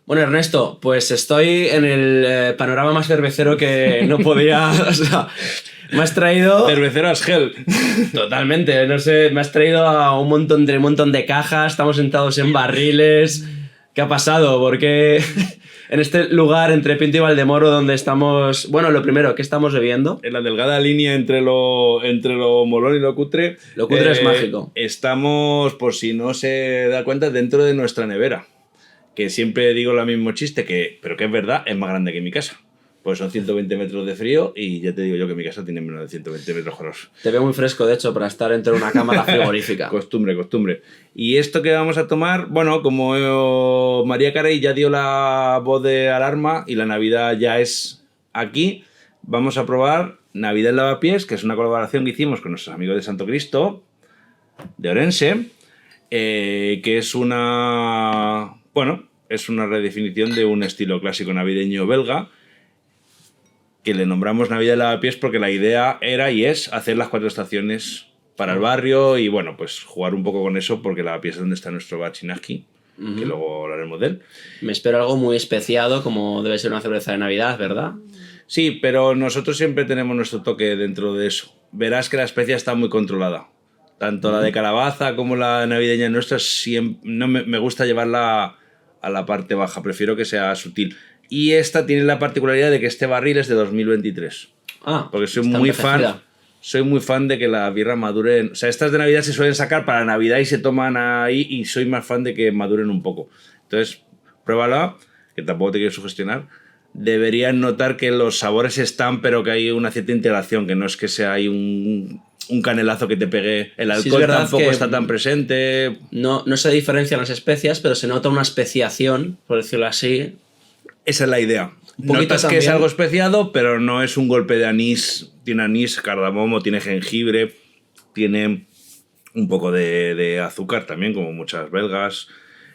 Bueno, Ernesto, pues estoy en el panorama más cervecero que no podía... O sea, me has traído... Cervecero Asgel. Totalmente, no sé, me has traído a un montón de cajas, estamos sentados en barriles. ¿Qué ha pasado? ¿Por qué en este lugar entre Pinto y Valdemoro donde estamos... Bueno, lo primero, ¿qué estamos bebiendo? En la delgada línea entre lo molón y lo cutre. Lo cutre es mágico. Estamos, por si no se da cuenta, dentro de nuestra nevera. Que siempre digo el mismo chiste, pero que es verdad, es más grande que mi casa. Pues son 120 metros de frío y ya te digo yo que mi casa tiene menos de 120 metros cuadrados. Te veo muy fresco, de hecho, para estar dentro de una cámara frigorífica. Costumbre. Y esto que vamos a tomar, bueno, como María Carey ya dio la voz de alarma y la Navidad ya es aquí, vamos a probar Navidad en Lavapiés, que es una colaboración que hicimos con nuestros amigos de Santo Cristo, de Orense, que es una... Bueno, es una redefinición de un estilo clásico navideño belga, que le nombramos Navidad en Lavapiés porque la idea era y es hacer las 4 estaciones para el barrio y bueno, pues jugar un poco con eso porque Lavapiés es donde está nuestro bar Chinaski, que luego hablaremos de él. Me espero algo muy especiado como debe ser una cerveza de Navidad, ¿verdad? Sí, pero nosotros siempre tenemos nuestro toque dentro de eso. Verás que la especia está muy controlada. Tanto la de calabaza como la navideña nuestra, no me gusta llevarla a la parte baja, prefiero que sea sutil. Y esta tiene la particularidad de que este barril es de 2023. Porque soy muy fan de que la birra maduren. O sea, estas de Navidad se suelen sacar para Navidad y se toman ahí y soy más fan de que maduren un poco. Entonces, pruébala, que tampoco te quiero sugestionar. Deberían notar que los sabores están, pero que hay una cierta integración, que no es que sea ahí un canelazo que te pegue. El alcohol tampoco está tan presente. No se diferencian las especias, pero se nota una especiación, por decirlo así. Esa es la idea. Notas que es algo especiado, pero no es un golpe de anís. Tiene anís, cardamomo, tiene jengibre, tiene un poco de azúcar también, como muchas belgas.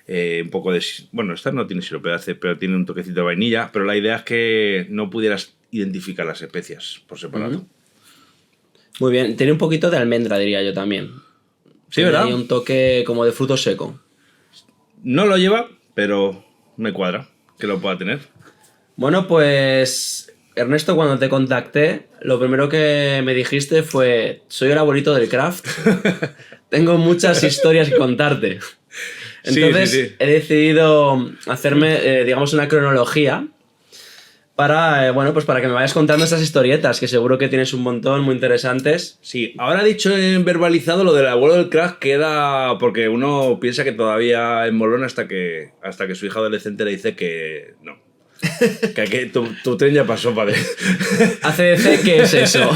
Un poco de... Bueno, esta no tiene sirope de ace, pero tiene un toquecito de vainilla. Pero la idea es que no pudieras identificar las especias por separado. Muy bien. Tiene un poquito de almendra, diría yo también. Sí, ¿verdad? Hay un toque como de fruto seco. No lo lleva, pero me cuadra que lo pueda tener. Bueno, pues... Ernesto, cuando te contacté, lo primero que me dijiste fue: soy el abuelito del craft. Tengo muchas historias que contarte. Entonces sí. he decidido hacerme, digamos, una cronología para, pues para que me vayas contando estas historietas, que seguro que tienes un montón muy interesantes. Sí, ahora dicho en verbalizado, lo del abuelo del crack queda porque uno piensa que todavía es molón hasta que su hija adolescente le dice que no. Que tu tren ya pasó, padre. ACDC, ¿qué es eso?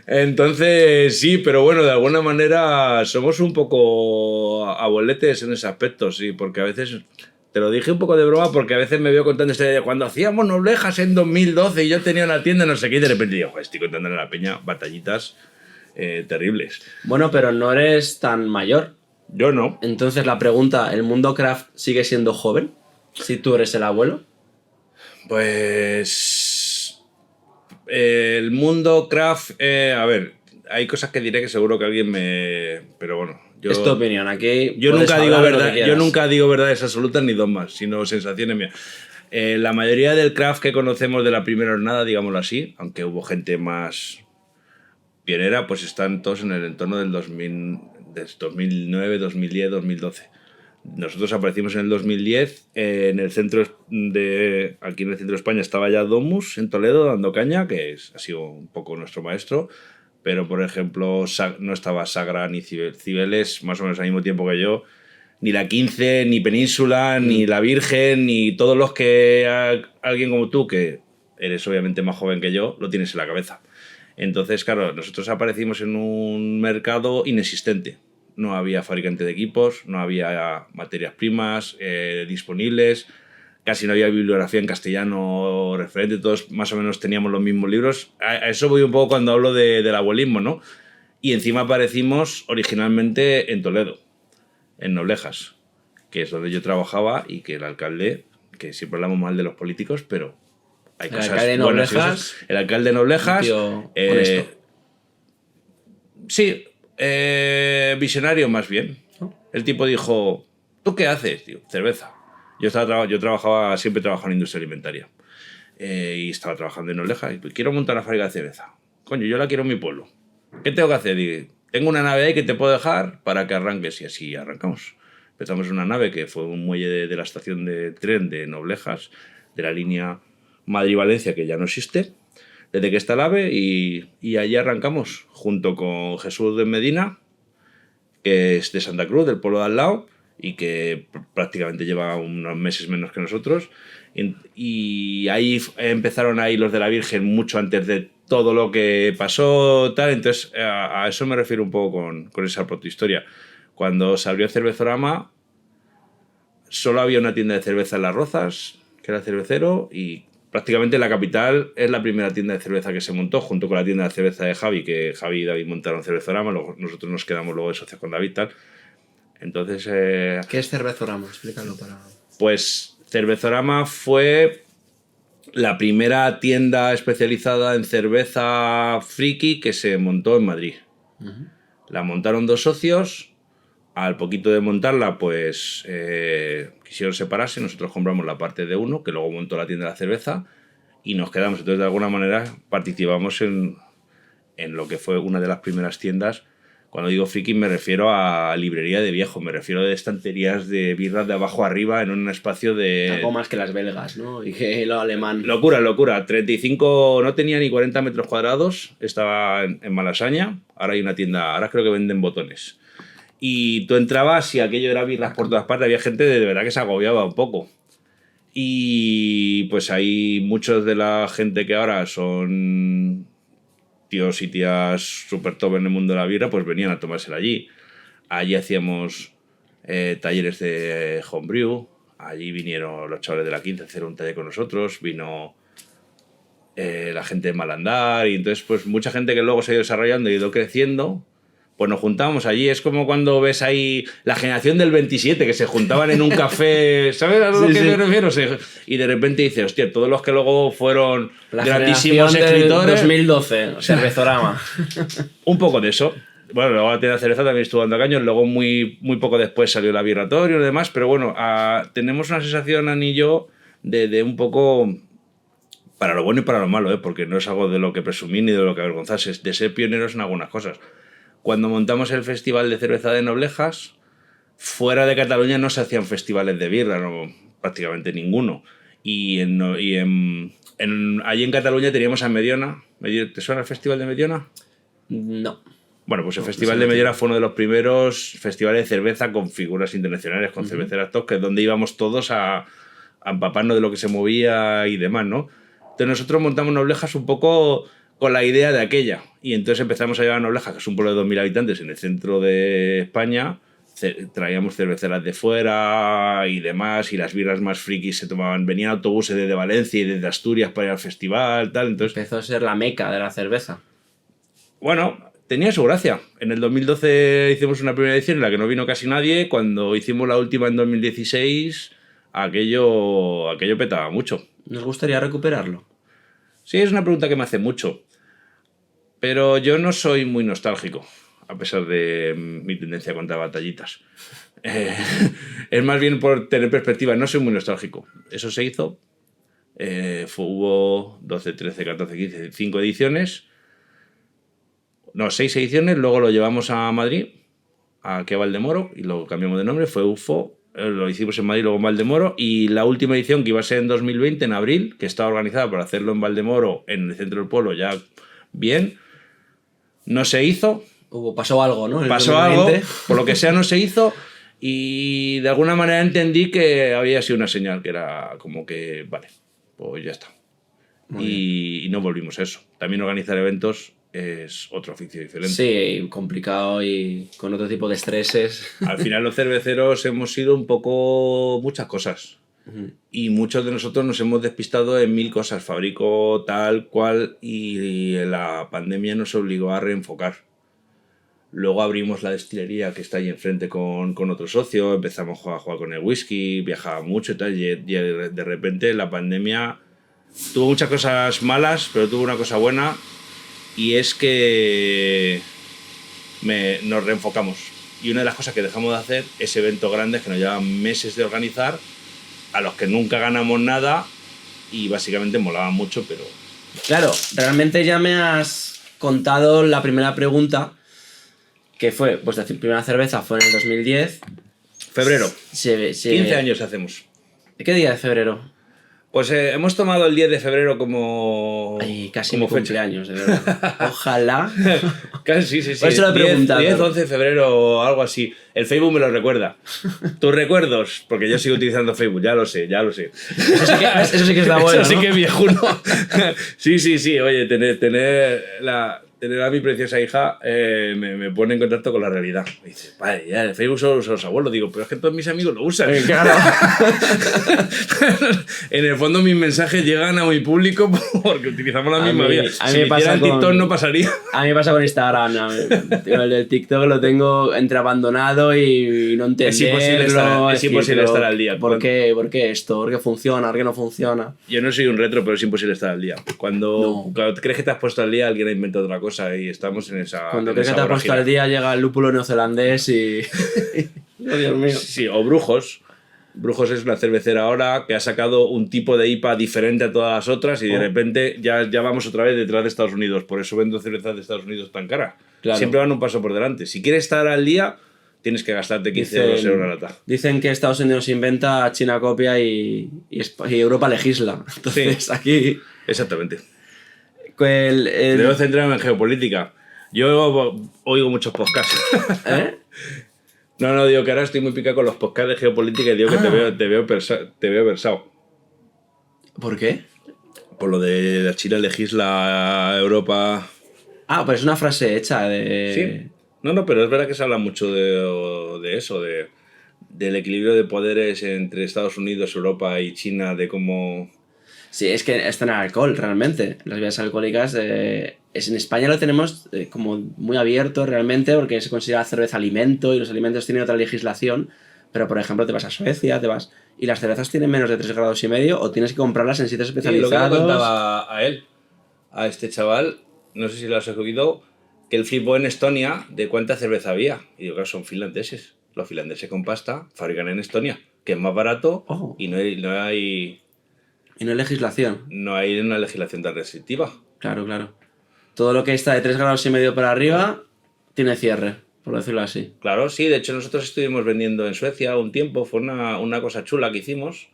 Entonces, sí, pero bueno, de alguna manera somos un poco abueletes en ese aspecto, sí, porque a veces, te lo dije un poco de broma, porque a veces me veo contando esta idea, cuando hacíamos Noblejas en 2012 y yo tenía una tienda, no sé qué, y de repente digo, estoy contándole a la peña batallitas terribles. Bueno, pero no eres tan mayor. Yo no. Entonces la pregunta, ¿el mundo craft sigue siendo joven? Si tú eres el abuelo. Pues... el mundo craft... a ver, hay cosas que diré que seguro que alguien me... Pero bueno, yo... Es tu opinión, aquí yo nunca digo verdades absolutas ni dogmas, sino sensaciones mías. La mayoría del craft que conocemos de la primera jornada, digámoslo así, aunque hubo gente más pionera, pues están todos en el entorno del 2009, 2010, 2012. Nosotros aparecimos en el 2010, en el centro aquí en el centro de España estaba ya Domus en Toledo dando caña, que ha sido un poco nuestro maestro, pero por ejemplo no estaba Sagra ni Cibeles más o menos al mismo tiempo que yo, ni la 15, ni Península, ni la Virgen, ni todos los que alguien como tú, que eres obviamente más joven que yo, lo tienes en la cabeza. Entonces, claro, nosotros aparecimos en un mercado inexistente. No había fabricante de equipos, no había materias primas disponibles, casi no había bibliografía en castellano referente, todos más o menos teníamos los mismos libros. A eso voy un poco cuando hablo del abuelismo, ¿no? Y encima aparecimos originalmente en Toledo, en Noblejas, que es donde yo trabajaba y que el alcalde, que siempre hablamos mal de los políticos, pero hay cosas buenas y cosas. El alcalde de Noblejas... Sí... visionario más bien. El tipo dijo, ¿tú qué haces, tío? Cerveza. Yo siempre he trabajado en industria alimentaria. Y estaba trabajando en Noblejas y quiero montar una fábrica de cerveza. Coño, yo la quiero en mi pueblo. ¿Qué tengo que hacer? Digo, tengo una nave ahí que te puedo dejar para que arranques. Y así arrancamos. Empezamos en una nave que fue un muelle de la estación de tren de Noblejas, de la línea Madrid-Valencia, que ya no existe, desde que está el AVE, y allí arrancamos, junto con Jesús de Medina, que es de Santa Cruz, del pueblo de al lado, y que prácticamente lleva unos meses menos que nosotros. Y ahí empezaron ahí los de la Virgen mucho antes de todo lo que pasó, tal. Entonces, a eso me refiero un poco con esa protohistoria. Cuando se abrió Cervezorama, solo había una tienda de cerveza en Las Rozas, que era Cervecero, y prácticamente la capital es la primera tienda de cerveza que se montó, junto con la tienda de cerveza de Javi, que Javi y David montaron Cervezorama, nosotros nos quedamos luego de socios con David, tal. Entonces... ¿Qué es Cervezorama? Explícalo para... Pues Cervezorama fue la primera tienda especializada en cerveza friki que se montó en Madrid. Uh-huh. La montaron 2 socios. Al poquito de montarla, pues quisieron separarse. Nosotros compramos la parte de uno, que luego montó la tienda de la cerveza, y nos quedamos. Entonces, de alguna manera, participamos en lo que fue una de las primeras tiendas. Cuando digo friki me refiero a librería de viejo, me refiero a estanterías de birras de abajo arriba en un espacio de... Algo más que las belgas, ¿no? Y que lo alemán. Locura. 35, no tenía ni 40 metros cuadrados, estaba en Malasaña. Ahora hay una tienda, ahora creo que venden botones. Y tú entrabas y aquello era birras por todas partes, había gente de verdad que se agobiaba un poco. Y pues hay muchos de la gente que ahora son... tíos y tías súper top en el mundo de la birra, pues venían a tomársela allí. Allí hacíamos talleres de homebrew. Allí vinieron los chavales de la 15 a hacer un taller con nosotros. Vino la gente de Malandar. Y entonces, pues mucha gente que luego se ha ido desarrollando y ha ido creciendo, pues nos juntábamos allí. Es como cuando ves ahí la generación del 27, que se juntaban en un café, ¿sabes a lo que me refiero? Y de repente dices, hostia, todos los que luego fueron la grandísimos escritores... 2012, Cervezorama. Un poco de eso. Bueno, luego la tienda de cerveza también estuvo dando caños, luego muy poco después salió la Birratorio y demás, pero bueno, tenemos una sensación, Ani y yo, de un poco... para lo bueno y para lo malo, porque no es algo de lo que presumir ni de lo que avergonzarse, es de ser pioneros en algunas cosas. Cuando montamos el Festival de Cerveza de Noblejas, fuera de Cataluña no se hacían festivales de birra, no, prácticamente ninguno. Y allí en Cataluña teníamos a Mediona. ¿Te suena el Festival de Mediona? No. Bueno, pues el Festival de Mediona fue uno de los primeros festivales de cerveza con figuras internacionales, con cerveceras top, que es donde íbamos todos a empaparnos de lo que se movía y demás, ¿no? Entonces nosotros montamos Noblejas un poco con la idea de aquella. Y entonces empezamos a llevar a Noblejas, que es un pueblo de 2.000 habitantes en el centro de España. Traíamos cerveceras de fuera y demás, y las birras más frikis se tomaban. Venían autobuses desde Valencia y desde Asturias para ir al festival, tal. Entonces, empezó a ser la meca de la cerveza. Bueno, tenía su gracia. En el 2012 hicimos una primera edición en la que no vino casi nadie. Cuando hicimos la última en 2016, aquello petaba mucho. ¿Nos gustaría recuperarlo? Sí, es una pregunta que me hace mucho. Pero yo no soy muy nostálgico, a pesar de mi tendencia a contar batallitas. Es más bien por tener perspectiva. No soy muy nostálgico. Eso se hizo. Hubo 12, 13, 14, 15, 5 ediciones. No, 6 ediciones. Luego lo llevamos a Madrid, aquí a Valdemoro, y lo cambiamos de nombre. Fue UFO. Lo hicimos en Madrid, luego en Valdemoro. Y la última edición, que iba a ser en 2020, en abril, que estaba organizada para hacerlo en Valdemoro, en el centro del pueblo, ya bien... No se hizo. Pasó algo, ¿no? Pasó algo, por lo que sea no se hizo, y de alguna manera entendí que había sido una señal, que era como que, vale, pues ya está. Y no volvimos a eso. También organizar eventos es otro oficio diferente. Sí, complicado y con otro tipo de estreses. Al final los cerveceros hemos sido un poco muchas cosas. Y muchos de nosotros nos hemos despistado en 1000 cosas, fabrico tal cual, y la pandemia nos obligó a reenfocar. Luego abrimos la destilería que está ahí enfrente con otro socio, empezamos a jugar con el whisky, viajaba mucho y tal, y de repente la pandemia tuvo muchas cosas malas, pero tuvo una cosa buena, y es que nos reenfocamos. Y una de las cosas que dejamos de hacer es eventos grandes que nos llevan meses de organizar, a los que nunca ganamos nada y básicamente molaban mucho, pero... Claro, realmente ya me has contado la primera pregunta, que fue, pues la primera cerveza fue en el 2010. Febrero. 15 años hacemos. ¿Qué día de febrero? Pues hemos tomado el 10 de febrero como... Ay, casi como mi cumpleaños, de verdad. Ojalá. Casi, sí. Por eso lo he preguntado. 10, 11 de febrero o algo así. El Facebook me lo recuerda. ¿Tus recuerdos? Porque yo sigo utilizando Facebook, ya lo sé. Eso sí que está bueno, Eso sí ¿no? que es viejuno. Sí. Oye, tener a mi preciosa hija me pone en contacto con la realidad. Me dice, vale, ya el Facebook solo usan los abuelos. Digo, pero es que todos mis amigos lo usan. Claro. En el fondo mis mensajes llegan a mi público porque utilizamos la misma vía. A mí Si me me pasa hiciera TikTok no pasaría. A mí me pasa con Instagram. El del TikTok lo tengo entre abandonado y no entenderlo. Es imposible estar al día. ¿Por qué esto? ¿Por qué funciona? ¿Por qué no funciona? Yo no soy un retro, pero es imposible estar al día. Cuando crees que te has puesto al día, alguien ha inventado otra cosa y estamos en esa... Cuando crees que te has puesto al día, llega el lúpulo neozelandés y... Oh, Dios mío. Sí, o Brujos. Brujos es una cervecera ahora que ha sacado un tipo de IPA diferente a todas las otras y de repente ya vamos otra vez detrás de Estados Unidos. Por eso vendo cervezas de Estados Unidos tan caras. Claro. Siempre van un paso por delante. Si quieres estar al día, tienes que gastarte 15 euros en una lata. Dicen que Estados Unidos inventa, China copia y Europa legisla. Entonces sí, aquí... Exactamente. Debo centrarme en geopolítica. Yo oigo muchos podcasts. ¿Eh? No, digo que ahora estoy muy picado con los podcasts de geopolítica y digo que te veo versado. ¿Por qué? Por lo de la China legisla Europa... Ah, pero es una frase hecha de... Sí. No, pero es verdad que se habla mucho de eso, del equilibrio de poderes entre Estados Unidos, Europa y China, de cómo... Sí, es que está en el alcohol, realmente. Las bebidas alcohólicas... en España lo tenemos como muy abierto realmente porque se considera cerveza alimento y los alimentos tienen otra legislación, pero por ejemplo te vas a Suecia, y las cervezas tienen menos de 3,5 grados o tienes que comprarlas en sitios especializados. Lo que le contaba a este chaval, no sé si lo has oído, que él flipó en Estonia de cuánta cerveza había. Y digo, claro, son finlandeses. Los finlandeses con pasta fabrican en Estonia, que es más barato y no hay... Y no hay legislación. No hay una legislación tan restrictiva. Claro. Todo lo que está de 3,5 grados para arriba tiene cierre, por decirlo así. Claro, sí. De hecho, nosotros estuvimos vendiendo en Suecia un tiempo. Fue una cosa chula que hicimos.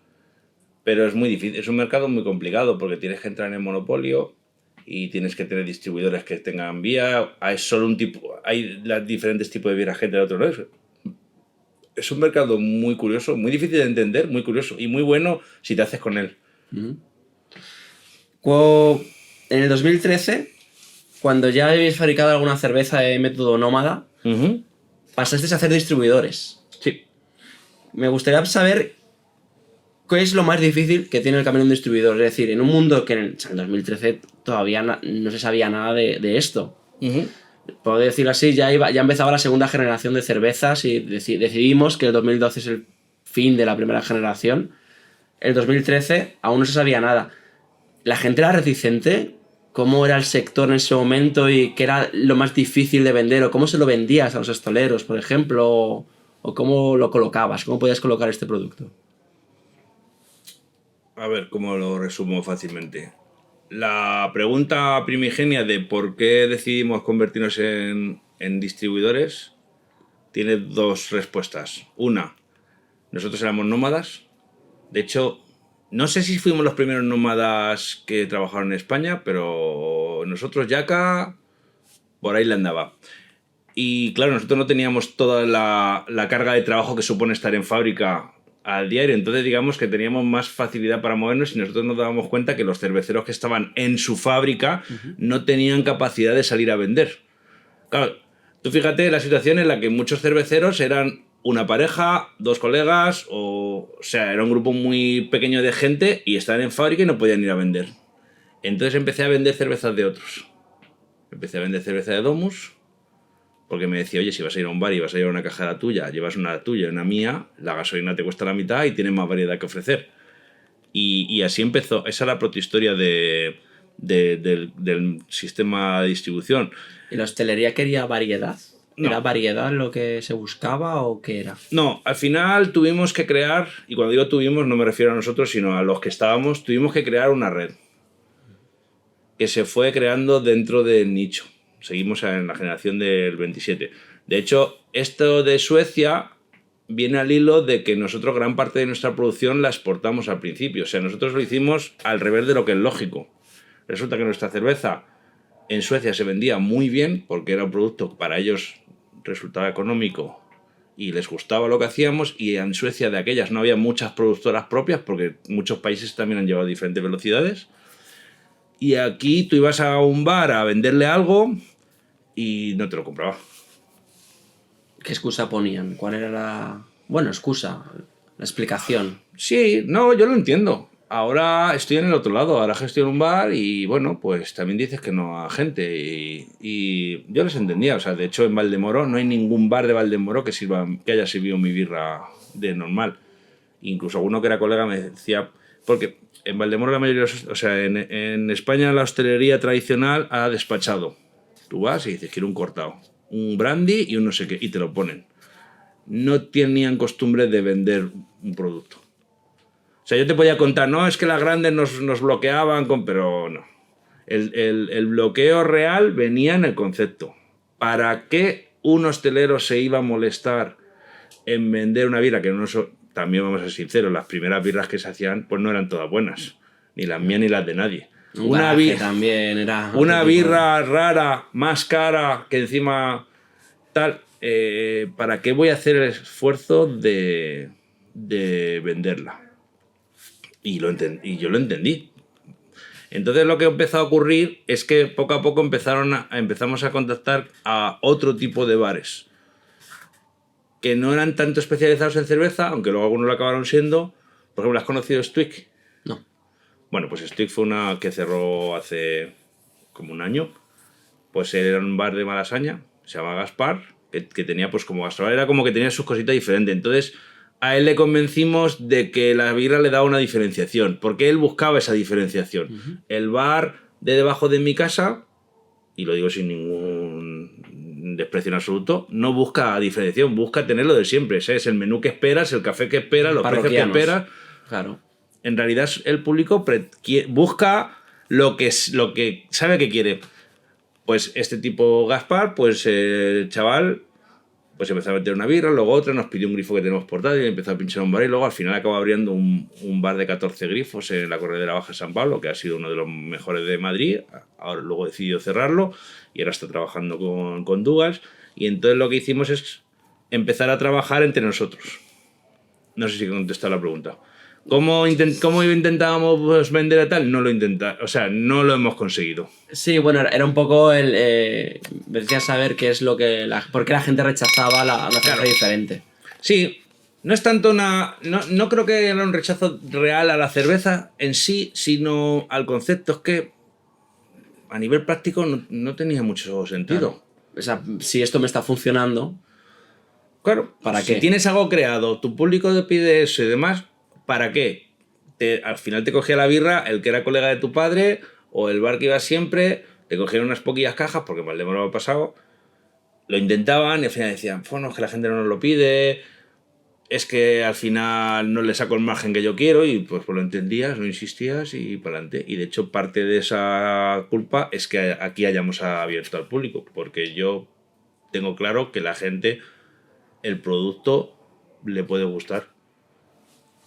Pero es muy difícil. Es un mercado muy complicado porque tienes que entrar en el monopolio y tienes que tener distribuidores que tengan vía. Hay solo un tipo... Hay diferentes tipos de vía gente de otro lado. Es un mercado muy curioso, muy difícil de entender, muy curioso y muy bueno si te haces con él. En el 2013... Cuando ya habéis fabricado alguna cerveza de método nómada, pasasteis a hacer distribuidores. Sí. Me gustaría saber qué es lo más difícil que tiene el camino de un distribuidor. Es decir, en un mundo que en el 2013 todavía no se sabía nada de esto. Puedo decirlo así, ya empezaba la segunda generación de cervezas y decidimos que el 2012 es el fin de la primera generación. El 2013 aún no se sabía nada. ¿La gente era reticente? ¿Cómo era el sector en ese momento y qué era lo más difícil de vender? ¿O cómo se lo vendías a los estoleros, por ejemplo? ¿O cómo lo colocabas? ¿Cómo podías colocar este producto? A ver, ¿cómo lo resumo fácilmente? La pregunta primigenia de por qué decidimos convertirnos en distribuidores tiene dos respuestas. Una, nosotros éramos nómadas. De hecho... No sé si fuimos los primeros nómadas que trabajaron en España, pero nosotros Yaka por ahí le andaba. Y claro, nosotros no teníamos toda la carga de trabajo que supone estar en fábrica al diario. Entonces digamos que teníamos más facilidad para movernos y nosotros nos dábamos cuenta que los cerveceros que estaban en su fábrica no tenían capacidad de salir a vender. Claro, tú fíjate la situación en la que muchos cerveceros eran... una pareja, dos colegas, o sea, era un grupo muy pequeño de gente y estaban en fábrica y no podían ir a vender. Entonces empecé a vender cervezas de otros. Empecé a vender cerveza de Domus, porque me decía, oye, si vas a ir a un bar y vas a llevar una caja de la tuya, llevas una tuya y una mía, la gasolina te cuesta la mitad y tienes más variedad que ofrecer. Y así empezó. Esa es la protohistoria del sistema de distribución. ¿Y la hostelería quería variedad? No. ¿Era variedad lo que se buscaba o qué era? No, al final tuvimos que crear, y cuando digo tuvimos no me refiero a nosotros, sino a los que estábamos, tuvimos que crear una red que se fue creando dentro del nicho. Seguimos en la generación del 27. De hecho, esto de Suecia viene al hilo de que nosotros gran parte de nuestra producción la exportamos al principio. O sea, nosotros lo hicimos al revés de lo que es lógico. Resulta que nuestra cerveza en Suecia se vendía muy bien porque era un producto que para ellos resultaba económico y les gustaba lo que hacíamos, y en Suecia de aquellas no había muchas productoras propias porque muchos países también han llevado diferentes velocidades. Y aquí tú ibas a un bar a venderle algo y no te lo compraba. ¿Qué excusa ponían? ¿Cuál era la... Bueno, excusa, la explicación? Sí, no, yo lo entiendo. Ahora estoy en el otro lado, ahora gestiono un bar y bueno, pues también dices que no a gente y yo les entendía. O sea, de hecho en Valdemoro no hay ningún bar de Valdemoro que haya servido mi birra de normal. Incluso alguno que era colega me decía, porque en Valdemoro la mayoría, o sea, en España la hostelería tradicional ha despachado. Tú vas y dices, quiero un cortado, un brandy y un no sé qué, y te lo ponen. No tenían costumbre de vender un producto. O sea, yo te podía contar, no, es que las grandes nos bloqueaban, pero no. El bloqueo real venía en el concepto. ¿Para qué un hostelero se iba a molestar en vender una birra que no... También vamos a ser sinceros, las primeras birras que se hacían pues no eran todas buenas, ni las mías ni las de nadie. Una birra también era... Una birra rara, más cara, que encima tal, ¿para qué voy a hacer el esfuerzo de venderla? Y yo lo entendí. Entonces lo que empezó a ocurrir es que poco a poco empezamos a contactar a otro tipo de bares que no eran tanto especializados en cerveza, aunque luego algunos lo acabaron siendo. Por ejemplo, ¿has conocido Stwick? No. Bueno, pues Stwick fue una que cerró hace como un año. Pues era un bar de Malasaña, se llama Gaspar, que tenía pues como Gaspar, era como que tenía sus cositas diferentes. Entonces a él le convencimos de que la birra le daba una diferenciación, porque él buscaba esa diferenciación. Uh-huh. El bar de debajo de mi casa, y lo digo sin ningún desprecio en absoluto, no busca diferenciación, busca tener lo de siempre. ¿Sabes? El menú que esperas, el café que esperas, los precios que esperas. Claro. En realidad el público busca lo que sabe que quiere. Pues este tipo Gaspar, pues el chaval pues empezó a meter una birra, luego otra, nos pidió un grifo que tenemos portátil, empezó a pinchar un bar y luego al final acabó abriendo un bar de 14 grifos en la Corredera Baja de San Pablo, que ha sido uno de los mejores de Madrid. Ahora luego decidió cerrarlo y ahora está trabajando con Dugas. Y entonces lo que hicimos es empezar a trabajar entre nosotros. No sé si he contestado la pregunta. ¿Cómo intentábamos pues, vender a tal? No lo hemos conseguido. Sí, bueno, era un poco el... decía saber qué es lo que... por qué la gente rechazaba una cerveza diferente. Sí, no es tanto no creo que era un rechazo real a la cerveza en sí, sino al concepto. Es que a nivel práctico no tenía mucho sentido. Claro. O sea, si esto me está funcionando... Claro, ¿para qué? Si tienes algo creado, tu público te pide eso y demás... ¿Para qué? Al final te cogía la birra el que era colega de tu padre o el bar que iba siempre, te cogieron unas poquillas cajas porque mal de me lo ha pasado, lo intentaban y al final decían, bueno, es que la gente no nos lo pide, es que al final no le saco el margen que yo quiero y pues lo entendías, lo insistías y para adelante. Y de hecho parte de esa culpa es que aquí hayamos abierto al público, porque yo tengo claro que la gente, el producto le puede gustar.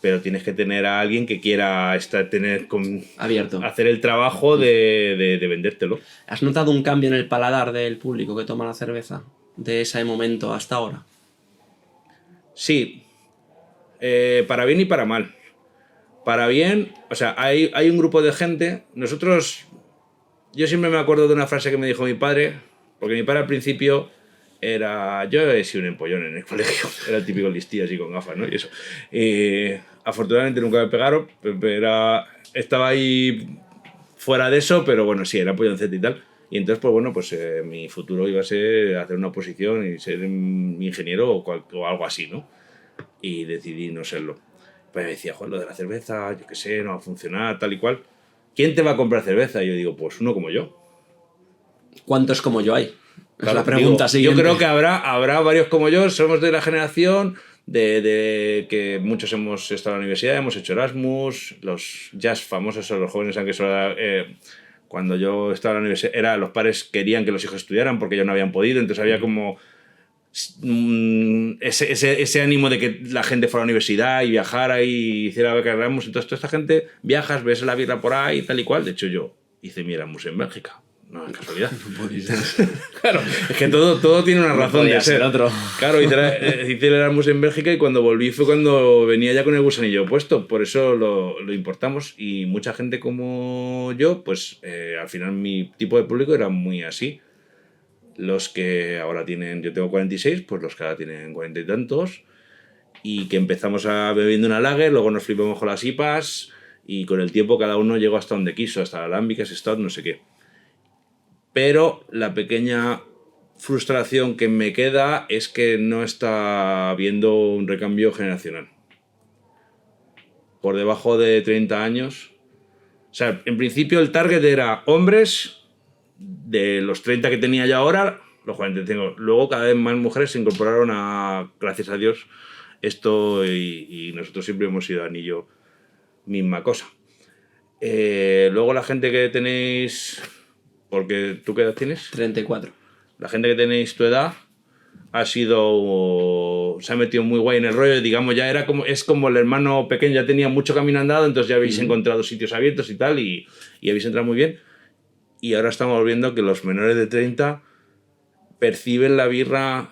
Pero tienes que tener a alguien que quiera abierto, hacer el trabajo de vendértelo. ¿Has notado un cambio en el paladar del público que toma la cerveza de ese momento hasta ahora? Sí, para bien y para mal. Para bien, o sea, hay un grupo de gente. Yo siempre me acuerdo de una frase que me dijo mi padre, porque mi padre al principio yo he sido un empollón en el colegio, era el típico listillo así con gafas, ¿no? Y eso. Afortunadamente nunca me pegaron, estaba ahí fuera de eso, pero bueno, sí, era pollonceto y tal. Y entonces, pues bueno, pues mi futuro iba a ser hacer una oposición y ser ingeniero o algo así, ¿no? Y decidí no serlo. Pues me decía, joder, lo de la cerveza, yo qué sé, no va a funcionar, tal y cual. ¿Quién te va a comprar cerveza? Y yo digo, pues uno como yo. ¿Cuántos como yo hay? Es la pregunta siguiente. Yo creo que habrá varios como yo, somos de la generación de que muchos hemos estado en la universidad, hemos hecho Erasmus, los jazz famosos son los jóvenes, aunque cuando yo estaba en la universidad, los padres querían que los hijos estudiaran porque ellos no habían podido, entonces había como ese ánimo de que la gente fuera a la universidad y viajara y hiciera beca Erasmus. Entonces toda esta gente viajas, ves la birra por ahí y tal y cual. De hecho yo hice mi Erasmus en Bélgica. No es casualidad. Claro, es que todo tiene una razón de ser. Otro. Claro, hice el Erasmus en Bélgica y cuando volví fue cuando venía ya con el gusanillo puesto. Por eso lo importamos y mucha gente como yo, pues al final mi tipo de público era muy así. Los que ahora tienen, yo tengo 46, pues los que ahora tienen 40 y tantos. Y que empezamos bebiendo una lager, luego nos flipamos con las IPAs y con el tiempo cada uno llegó hasta donde quiso, hasta alámbicas, stout, no sé qué. Pero la pequeña frustración que me queda es que no está habiendo un recambio generacional. Por debajo de 30 años. O sea, en principio el target era hombres de los 30 que tenía ya ahora, los 45. Luego cada vez más mujeres se incorporaron gracias a Dios, esto y nosotros siempre hemos sido anillo, misma cosa. Luego la gente que tenéis... Porque ¿tú qué edad tienes? 34. La gente que tenéis tu edad se ha metido muy guay en el rollo, digamos, ya es como el hermano pequeño, ya tenía mucho camino andado, entonces ya habéis encontrado sitios abiertos y tal, y habéis entrado muy bien. Y ahora estamos viendo que los menores de 30 perciben la birra...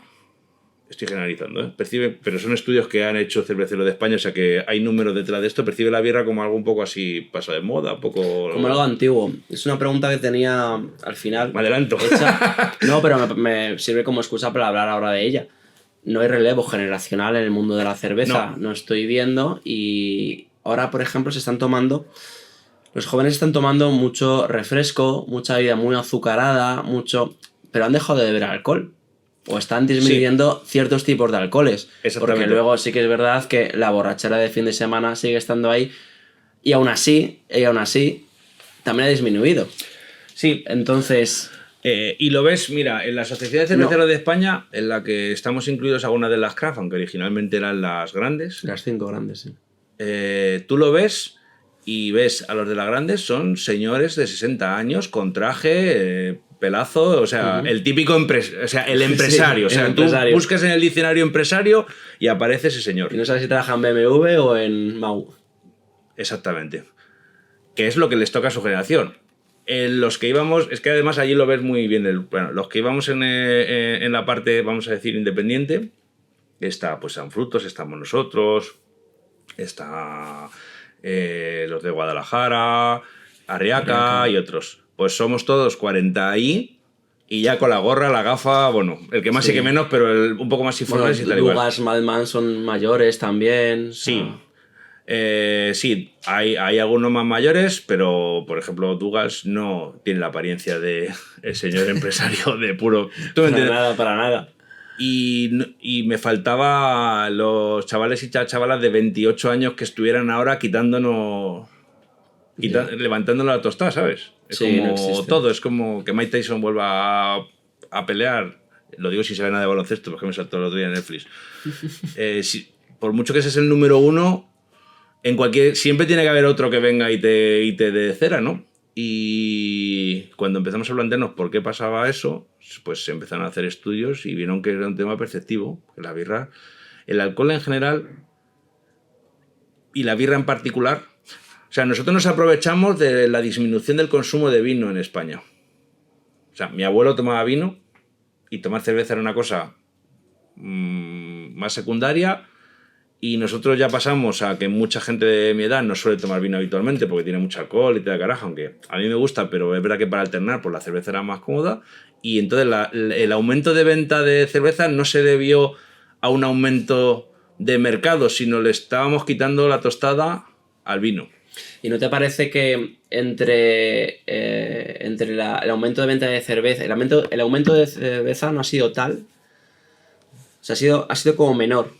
Estoy generalizando, perciben, pero son estudios que han hecho Cerveceros de España, o sea que hay números detrás de esto. Percibe la birra como algo un poco así, pasa de moda, poco... Como algo antiguo. Es una pregunta que tenía al final. Me adelanto. No, pero me sirve como excusa para hablar ahora de ella. No hay relevo generacional en el mundo de la cerveza. No estoy viendo y ahora, por ejemplo, los jóvenes están tomando mucho refresco, mucha bebida muy azucarada, pero han dejado de beber alcohol. O están disminuyendo ciertos tipos de alcoholes. Porque luego sí que es verdad que la borrachera de fin de semana sigue estando ahí y aún así también ha disminuido. Sí. Entonces... y lo ves, mira, en la Asociación de Cerveceros de España, en la que estamos incluidos algunas de las craft, aunque originalmente eran las grandes. Las 5 grandes, sí. Tú lo ves y ves a los de las grandes, son señores de 60 años con traje... pelazo, o sea, el típico empresario, sí, o sea, tú buscas en el diccionario empresario y aparece ese señor. Y no sabes si trabaja en BMW o en Mau. Exactamente. Que es lo que les toca a su generación. Los que íbamos, es que además allí lo ves muy bien, los que íbamos en la parte, vamos a decir, independiente, está pues San Frutos, estamos nosotros, está los de Guadalajara, Arriaca y otros. Pues somos todos 40 y ya con la gorra, la gafa, bueno, el que más y que menos, pero un poco más informales y tal igual. Lugas, Madman son mayores también. Sí. Sí, hay algunos más mayores, pero por ejemplo Dugas no tiene la apariencia de el señor empresario de puro... ¿Tú me entiendes? Para nada. Y me faltaba los chavales y chavalas de 28 años que estuvieran ahora levantándonos la tostada, ¿sabes? Es como todo, es como que Mike Tyson vuelva a pelear. Lo digo si se ve nada de baloncesto, porque me saltó el otro día en Netflix. Por mucho que ese es el número uno, siempre tiene que haber otro que venga y te dé cera, ¿no? Y cuando empezamos a plantearnos por qué pasaba eso, pues se empezaron a hacer estudios y vieron que era un tema perceptivo. La birra, el alcohol en general y la birra en particular. O sea, nosotros nos aprovechamos de la disminución del consumo de vino en España. O sea, mi abuelo tomaba vino y tomar cerveza era una cosa más secundaria y nosotros ya pasamos a que mucha gente de mi edad no suele tomar vino habitualmente porque tiene mucho alcohol y tal carajo, aunque a mí me gusta, pero es verdad que para alternar pues la cerveza era más cómoda y entonces el aumento de venta de cerveza no se debió a un aumento de mercado, sino le estábamos quitando la tostada al vino. ¿Y no te parece que entre el aumento de venta de cerveza, el aumento de cerveza no ha sido tal? O sea, ha sido como menor.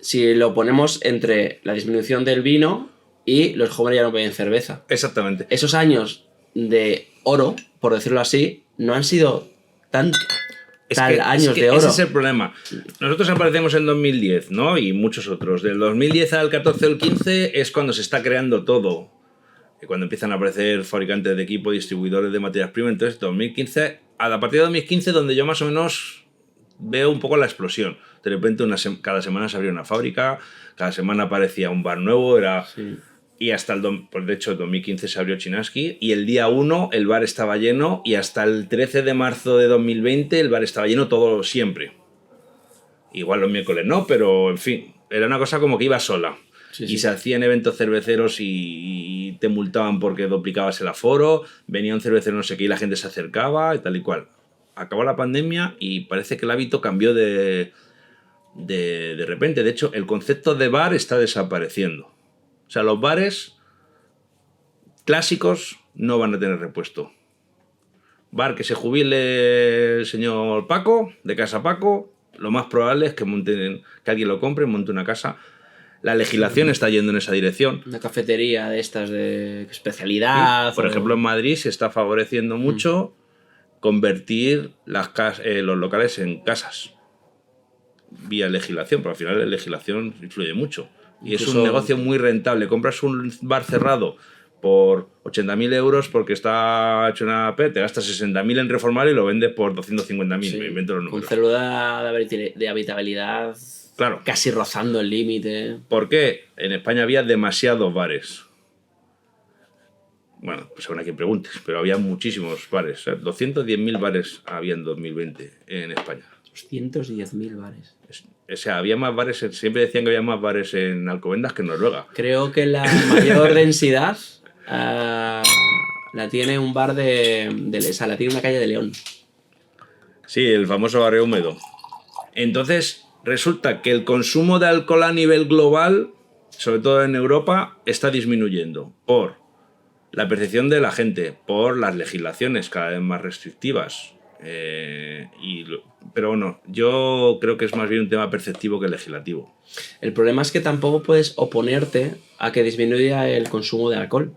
Si lo ponemos entre la disminución del vino y los jóvenes ya no beben cerveza. Exactamente. Esos años de oro, por decirlo así, no han sido años de oro. Ese es el problema. Nosotros aparecemos en 2010, ¿no? Y muchos otros. Del 2010 al 14 o el 15 es cuando se está creando todo. Cuando empiezan a aparecer fabricantes de equipo, distribuidores de materias primas. Entonces, 2015, a partir de 2015, donde yo más o menos veo un poco la explosión. De repente, cada semana se abría una fábrica, cada semana aparecía un bar nuevo, Sí. Y hasta pues de hecho, en 2015 se abrió Chinaski y el día 1 el bar estaba lleno y hasta el 13 de marzo de 2020 el bar estaba lleno todo siempre. Igual los miércoles no, pero en fin, era una cosa como que iba sola. Y se hacían eventos cerveceros y te multaban porque duplicabas el aforo, venía un cervecero no sé qué y la gente se acercaba y tal y cual. Acabó la pandemia y parece que el hábito cambió de repente. De hecho, el concepto de bar está desapareciendo. O sea, los bares clásicos no van a tener repuesto. Bar que se jubile el señor Paco, de Casa Paco, lo más probable es que alguien lo compre, monte una casa. La legislación está yendo en esa dirección. Una cafetería de estas de especialidad. Sí. Por ejemplo, en Madrid se está favoreciendo mucho convertir los locales en casas. Vía legislación, pero al final la legislación influye mucho. Y incluso es un negocio muy rentable. Compras un bar cerrado por 80.000 euros porque está hecho una AP, te gastas 60.000 en reformar y lo vendes por 250.000. Sí, me invento los números. Con célula de habitabilidad, claro, casi rozando el límite. ¿Por qué? En España había demasiados bares. Bueno, pues según a quien preguntes, pero había muchísimos bares. 210.000 bares había en 2020 en España. 210.000 bares. O sea, había más bares, siempre decían que había más bares en Alcobendas que en Noruega. Creo que la mayor densidad la tiene un bar la tiene una calle de León. Sí, el famoso barrio húmedo. Entonces, resulta que el consumo de alcohol a nivel global, sobre todo en Europa, está disminuyendo por la percepción de la gente, por las legislaciones cada vez más restrictivas. Pero bueno, yo creo que es más bien un tema perceptivo que legislativo. El problema es que tampoco puedes oponerte a que disminuya el consumo de alcohol.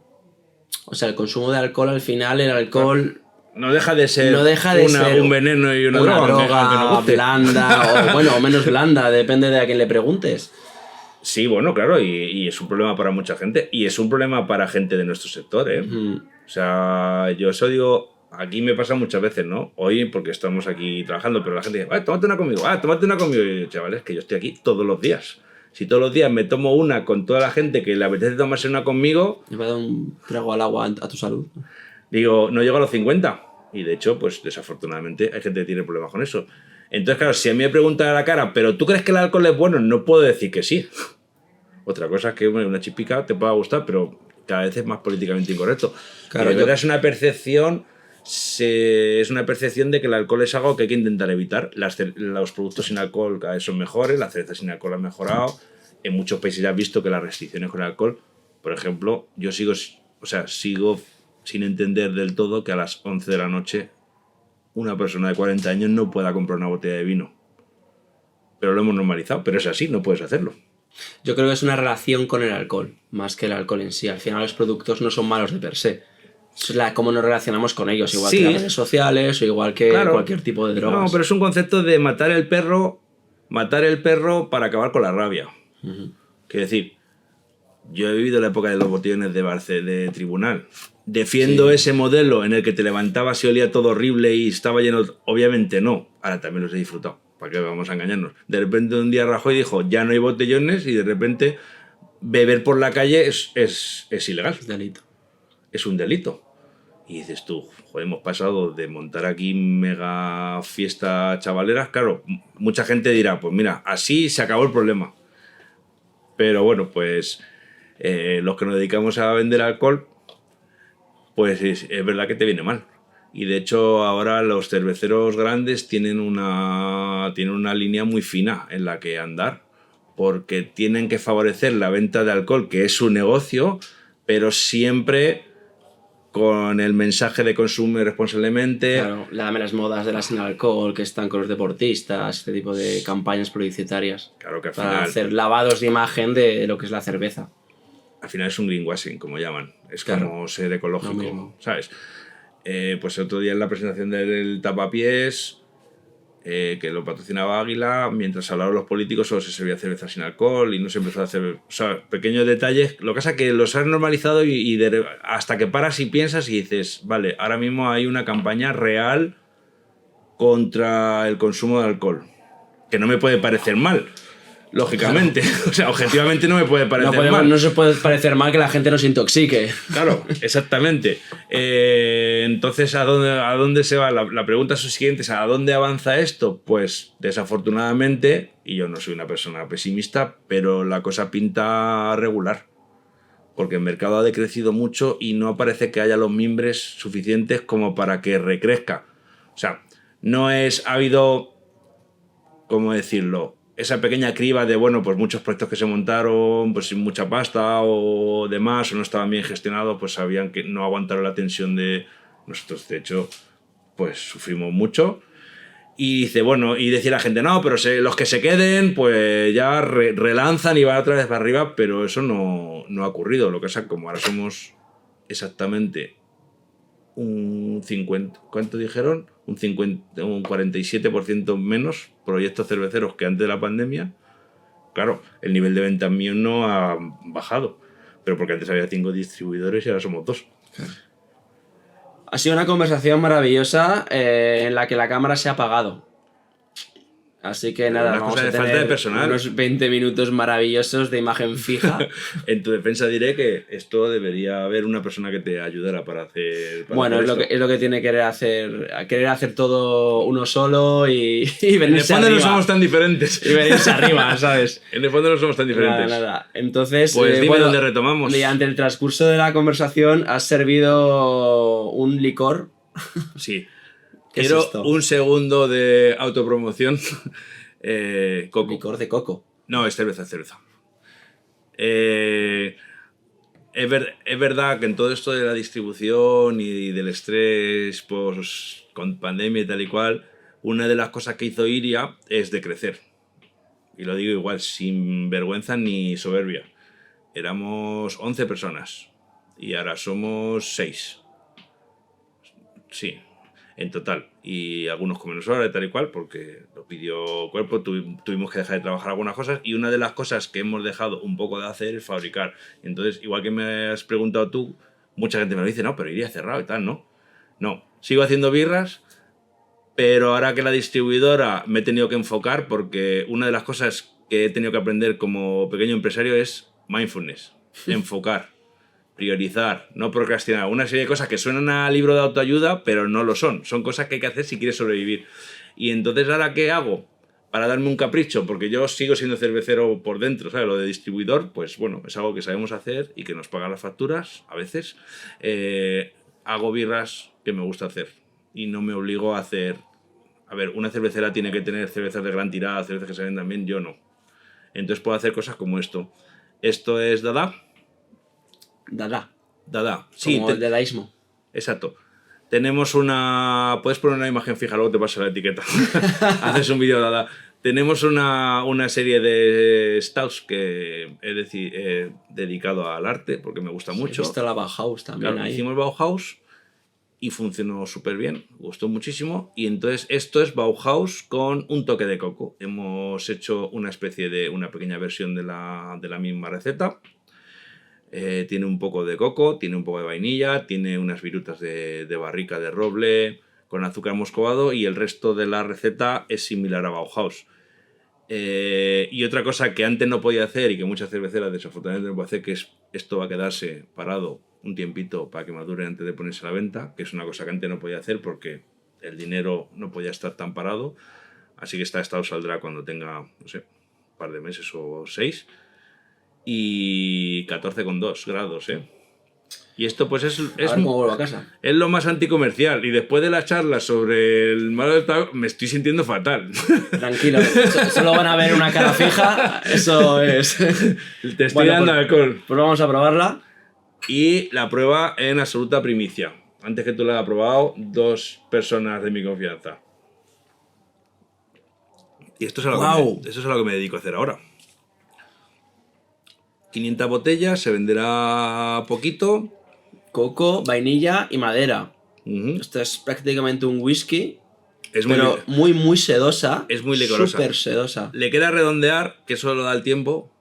O sea, el consumo de alcohol, al final, el alcohol no deja de ser, un veneno y una droga blanda o menos blanda, depende de a quién le preguntes. Sí, bueno, claro, y es un problema para mucha gente y es un problema para gente de nuestro sector, ¿eh? O sea, yo eso digo. Aquí me pasa muchas veces, ¿no? Hoy, porque estamos aquí trabajando, pero la gente dice, tómate una conmigo, tómate una conmigo. Y yo, chavales, que yo estoy aquí todos los días. Si todos los días me tomo una con toda la gente que le apetece tomarse una conmigo... Me va a dar un trago al agua a tu salud. Digo, no llego a los 50. Y de hecho, pues desafortunadamente hay gente que tiene problemas con eso. Entonces, claro, si a mí me preguntan a la cara, ¿pero tú crees que el alcohol es bueno? No puedo decir que sí. Otra cosa es que una chispica te pueda gustar, pero cada vez es más políticamente incorrecto. Claro, de verdad es una percepción... es una percepción de que el alcohol es algo que hay que intentar evitar. Los productos sin alcohol cada vez son mejores, la cerveza sin alcohol ha mejorado. En muchos países ya has visto que las restricciones con el alcohol, por ejemplo, yo sigo sin entender del todo que a las 11 de la noche una persona de 40 años no pueda comprar una botella de vino. Pero lo hemos normalizado, pero es así, no puedes hacerlo. Yo creo que es una relación con el alcohol, más que el alcohol en sí. Al final los productos no son malos de per se. Es cómo nos relacionamos con ellos, igual que las redes sociales o igual que cualquier tipo de drogas. No, pero es un concepto de matar el perro para acabar con la rabia. Quiero decir, yo he vivido la época de los botellones de tribunal. Defiendo ese modelo en el que te levantabas y olía todo horrible y estaba lleno... Obviamente no, ahora también los he disfrutado, ¿para qué vamos a engañarnos? De repente un día Rajoy dijo, ya no hay botellones y de repente beber por la calle es ilegal. Es delito. Es un delito. Y dices tú, joder, hemos pasado de montar aquí mega fiesta chavaleras. Claro, mucha gente dirá, pues mira, así se acabó el problema. Pero bueno, pues los que nos dedicamos a vender alcohol, pues es verdad que te viene mal. Y de hecho ahora los cerveceros grandes tienen una línea muy fina en la que andar, porque tienen que favorecer la venta de alcohol, que es su negocio, pero siempre con el mensaje de consumo responsablemente. Claro, dame las modas de la sin alcohol que están con los deportistas, este tipo de campañas publicitarias. Claro que al para final, hacer lavados de imagen de lo que es la cerveza. Al final es un greenwashing, como llaman. Es como ser ecológico, ¿sabes? Pues el otro día en la presentación del tapapiés, que lo patrocinaba Águila, mientras hablaban los políticos solo se servía cerveza sin alcohol y no se empezó a hacer... O sea, pequeños detalles. Lo que pasa es que los has normalizado hasta que paras y piensas y dices, vale, ahora mismo hay una campaña real contra el consumo de alcohol, que no me puede parecer mal. Lógicamente, claro. O sea, objetivamente no me puede parecer mal. No se puede parecer mal que la gente no se intoxique. Claro, exactamente. Entonces, ¿a dónde se va? La pregunta es siguiente, ¿a dónde avanza esto? Pues, desafortunadamente, y yo no soy una persona pesimista, pero la cosa pinta regular. Porque el mercado ha decrecido mucho y no parece que haya los mimbres suficientes como para que recrezca. O sea, ha habido, ¿cómo decirlo?, esa pequeña criba de, bueno, pues muchos proyectos que se montaron pues sin mucha pasta o demás, o no estaban bien gestionados, pues sabían que no aguantaron la tensión de... Nosotros, de hecho, pues sufrimos mucho. Y dice, bueno, y decía la gente, no, pero los que se queden, pues ya relanzan y van otra vez para arriba, pero eso no ha ocurrido. Lo que pasa es que como ahora somos exactamente un 50, ¿cuánto dijeron? Un 47% menos proyectos cerveceros que antes de la pandemia. Claro, el nivel de venta mío no ha bajado, pero porque antes había 5 distribuidores y ahora somos 2. Ha sido una conversación maravillosa en la que la cámara se ha apagado. Así que nada, vamos a tener falta de personal. Unos 20 minutos maravillosos de imagen fija. En tu defensa diré que esto debería haber una persona que te ayudara para hacer... Bueno, es lo que tiene que querer hacer todo uno solo y venirse arriba. En el fondo no somos tan diferentes. Y venirse arriba, ¿sabes? En el fondo no somos tan diferentes. Nada. Entonces, pues dime dónde retomamos. Mediante el transcurso de la conversación has servido un licor. Sí. Quiero un segundo de autopromoción. Coco. Licor de coco. No, es cerveza. Es verdad que en todo esto de la distribución y del estrés pues, con pandemia y tal y cual, una de las cosas que hizo Iria es decrecer. Y lo digo igual, sin vergüenza ni soberbia. Éramos 11 personas y ahora somos 6. Sí, en total, y algunos con menos horas y tal y cual, porque lo pidió cuerpo, tuvimos que dejar de trabajar algunas cosas, y una de las cosas que hemos dejado un poco de hacer es fabricar. Entonces, igual que me has preguntado tú, mucha gente me lo dice, no, pero iría cerrado y tal, ¿no? No, sigo haciendo birras, pero ahora que la distribuidora me he tenido que enfocar, porque una de las cosas que he tenido que aprender como pequeño empresario es mindfulness, enfocar. Priorizar, no procrastinar. Una serie de cosas que suenan a libro de autoayuda, pero no lo son. Son cosas que hay que hacer si quieres sobrevivir. Y entonces, ¿ahora qué hago? Para darme un capricho, porque yo sigo siendo cervecero por dentro, ¿sabes? Lo de distribuidor, pues bueno, es algo que sabemos hacer y que nos pagan las facturas, a veces. Hago birras que me gusta hacer y no me obligo a hacer... A ver, una cervecera tiene que tener cervezas de gran tirada, cervezas que se vendan bien, yo no. Entonces puedo hacer cosas como esto. Esto es Dada. Dada. Sí, como el dadaísmo. Exacto. Tenemos una... Puedes poner una imagen fija, luego te paso la etiqueta. Haces un vídeo Dada. Tenemos una serie de stouts que he dedicado al arte, porque me gusta mucho. He visto la Bauhaus también ahí. Hicimos Bauhaus y funcionó súper bien, gustó muchísimo. Y entonces esto es Bauhaus con un toque de coco. Hemos hecho una pequeña versión de la misma receta. Tiene un poco de coco, tiene un poco de vainilla, tiene unas virutas de barrica de roble con azúcar moscovado y el resto de la receta es similar a Bauhaus. Y otra cosa que antes no podía hacer y que muchas cerveceras desafortunadamente no pueden hacer, que es esto va a quedarse parado un tiempito para que madure antes de ponerse a la venta, que es una cosa que antes no podía hacer porque el dinero no podía estar tan parado. Así que esta estado saldrá cuando tenga, no sé, un par de meses o 6. Y 14,2 grados, ¿eh? Y esto pues es cómo vuelvo a casa. Es lo más anticomercial. Y después de la charla sobre el malo estado, me estoy sintiendo fatal. Tranquilo, solo van a ver una cara fija, eso es. Te estoy dando alcohol. Pues vamos a probarla. Y la prueba en absoluta primicia. Antes que tú la hayas probado, 2 personas de mi confianza. Y esto es a lo que me dedico a hacer ahora. 500 botellas, se venderá poquito. Coco, vainilla y madera. Esto es prácticamente un whisky, Es pero muy sedosa. Es muy licorosa. Súper sedosa. Le queda redondear, que eso lo da el tiempo,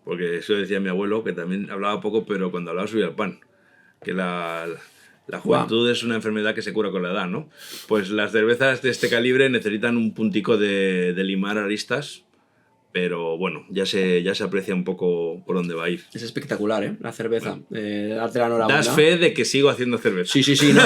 porque eso decía mi abuelo, que también hablaba poco, pero cuando hablaba subía el pan. Que la juventud es una enfermedad que se cura con la edad, ¿no? Pues las cervezas de este calibre necesitan un puntico de limar aristas, pero bueno, ya se aprecia un poco por dónde va a ir. Es espectacular, ¿eh? La cerveza. Darte la enhorabuena. Das fe de que sigo haciendo cerveza. Sí, no,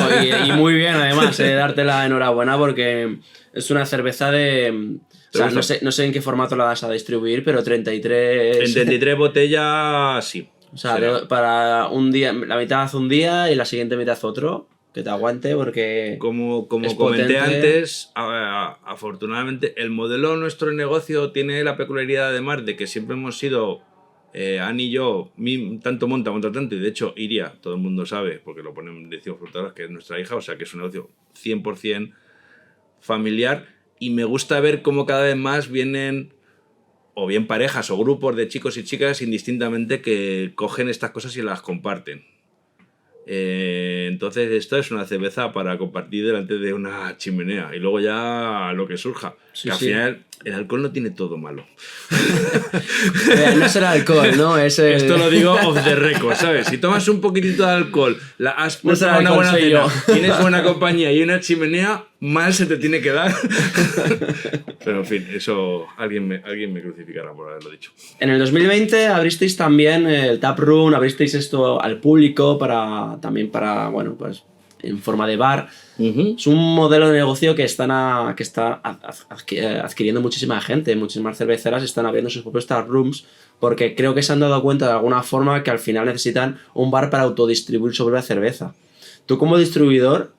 y muy bien además, darte la enhorabuena porque es una cerveza de... O sea, no sé en qué formato la vas a distribuir, pero 33... En 33 botellas, sí. O sea, para un día, la mitad un día y la siguiente mitad otro, que te aguante porque... Como comenté antes, afortunadamente el modelo de nuestro negocio tiene la peculiaridad además de que siempre hemos sido, Ani y yo, tanto monta contra tanto, y de hecho Iria, todo el mundo sabe, porque lo ponen decimos fruteras, que es nuestra hija, o sea que es un negocio 100% familiar, y me gusta ver cómo cada vez más vienen o bien parejas o grupos de chicos y chicas indistintamente que cogen estas cosas y las comparten. Entonces esto es una cerveza para compartir delante de una chimenea y luego ya lo que surja. Sí, que al final el alcohol no tiene todo malo. No es el alcohol, ¿no? Esto lo digo off the record, ¿sabes? Si tomas un poquitito de alcohol, has puesto una buena cena, tienes buena compañía y una chimenea, mal se te tiene que dar. Pero en fin, eso alguien me crucificará por haberlo dicho. En el 2020 abristeis también el Tap Room, abristeis esto al público también para, bueno, pues en forma de bar. Es un modelo de negocio que está adquiriendo muchísima gente, muchísimas cerveceras están abriendo sus propios Tap Rooms porque creo que se han dado cuenta de alguna forma que al final necesitan un bar para autodistribuir su propia cerveza. Tú como distribuidor,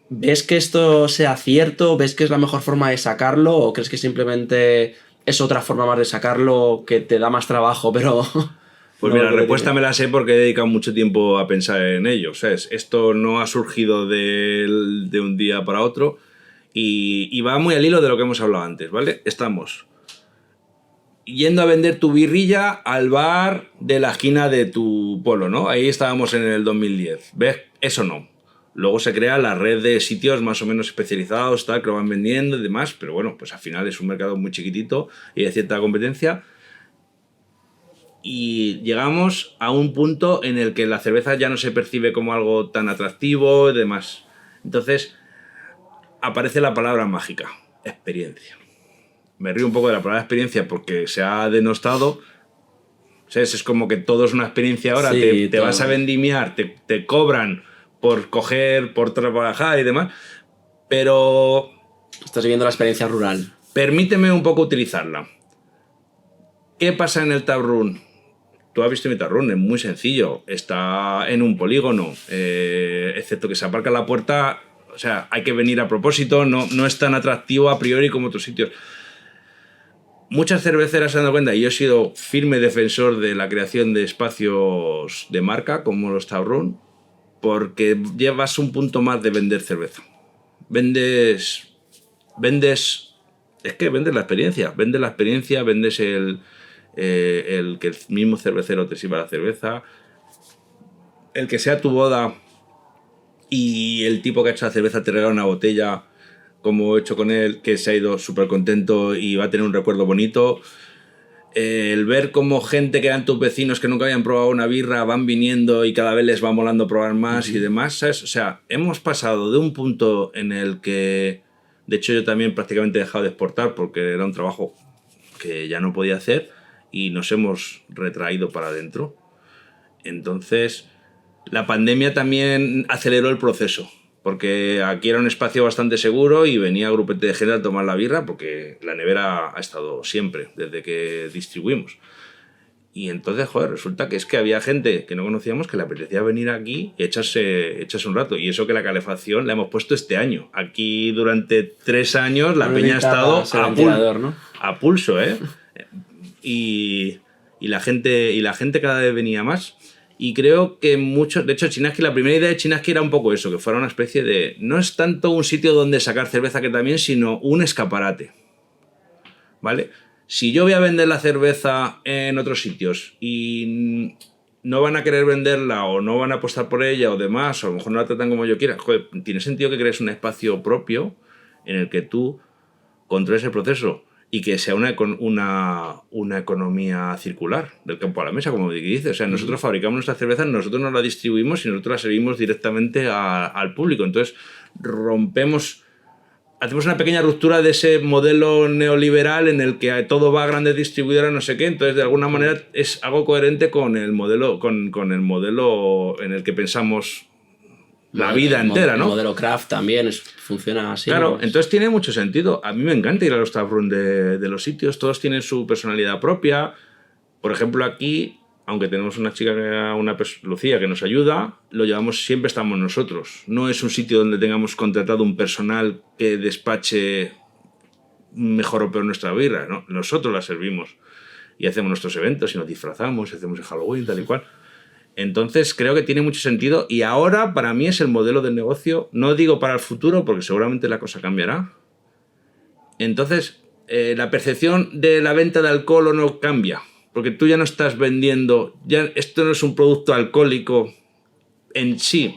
¿ves que esto sea cierto? ¿Ves que es la mejor forma de sacarlo? ¿O crees que simplemente es otra forma más de sacarlo que te da más trabajo, pero... Pues no, mira, la respuesta me la sé porque he dedicado mucho tiempo a pensar en ello. ¿Sabes? Esto no ha surgido de un día para otro y va muy al hilo de lo que hemos hablado antes, ¿vale? Estamos yendo a vender tu birrilla al bar de la esquina de tu pueblo, ¿no? Ahí estábamos en el 2010. ¿Ves? Eso no. Luego se crea la red de sitios más o menos especializados, tal, que lo van vendiendo y demás, pero bueno, pues al final es un mercado muy chiquitito y hay cierta competencia. Y llegamos a un punto en el que la cerveza ya no se percibe como algo tan atractivo y demás. Entonces aparece la palabra mágica, experiencia. Me río un poco de la palabra experiencia porque se ha denostado. ¿Sabes? Es como que todo es una experiencia ahora. Sí, te vas a vendimiar, te cobran por coger, por trabajar y demás, pero... Estás viviendo la experiencia rural. Permíteme un poco utilizarla. ¿Qué pasa en el Tap Room? Tú has visto mi Tap Room, es muy sencillo. Está en un polígono, excepto que se aparca la puerta, o sea, hay que venir a propósito, no es tan atractivo a priori como otros sitios. Muchas cerveceras se han dado cuenta, y yo he sido firme defensor de la creación de espacios de marca, como los Tap Room, porque llevas un punto más de vender cerveza. Vendes la experiencia, vendes el que el mismo cervecero te sirva la cerveza, el que sea tu boda y el tipo que ha hecho la cerveza te regala una botella, como he hecho con él, que se ha ido súper contento y va a tener un recuerdo bonito. El ver cómo gente que eran tus vecinos que nunca habían probado una birra van viniendo y cada vez les va molando probar más y demás, ¿sabes? O sea, hemos pasado de un punto en el que, de hecho yo también prácticamente he dejado de exportar porque era un trabajo que ya no podía hacer y nos hemos retraído para adentro. Entonces, la pandemia también aceleró el proceso. Porque aquí era un espacio bastante seguro y venía grupete de gente a tomar la birra porque la nevera ha estado siempre, desde que distribuimos. Y entonces, joder, resulta que es que había gente que no conocíamos que le apetecía venir aquí y echarse un rato. Y eso que la calefacción la hemos puesto este año. Aquí durante 3 años la peña ha estado a pulso, ¿eh? Y la gente cada vez venía más. Y creo que muchos... De hecho, Chinaski, la primera idea de Chinaski era un poco eso, que fuera una especie de... No es tanto un sitio donde sacar cerveza que también, sino un escaparate. ¿Vale? Si yo voy a vender la cerveza en otros sitios y no van a querer venderla o no van a apostar por ella o demás, o a lo mejor no la tratan como yo quiera. Joder, tiene sentido que crees un espacio propio en el que tú controles el proceso y que sea una economía circular, del campo a la mesa, como dices. O sea, nosotros fabricamos nuestras cervezas, nosotros nos la distribuimos y nosotros la servimos directamente al público. Entonces, hacemos una pequeña ruptura de ese modelo neoliberal en el que todo va a grandes distribuidoras, no sé qué. Entonces, de alguna manera, es algo coherente con el modelo, con el modelo en el que pensamos la vida entera, ¿no? El modelo craft también funciona así. Claro, ¿no? entonces tiene mucho sentido. A mí me encanta ir a los taproom de los sitios, todos tienen su personalidad propia. Por ejemplo, aquí, aunque tenemos una chica, Lucía, que nos ayuda, lo llevamos, siempre estamos nosotros. No es un sitio donde tengamos contratado un personal que despache mejor o peor nuestra birra, ¿no? Nosotros la servimos y hacemos nuestros eventos y nos disfrazamos, hacemos el Halloween, tal y cual. Entonces creo que tiene mucho sentido y ahora para mí es el modelo de negocio, no digo para el futuro porque seguramente la cosa cambiará. Entonces la percepción de la venta de alcohol o no cambia, porque tú ya no estás vendiendo, ya esto no es un producto alcohólico en sí.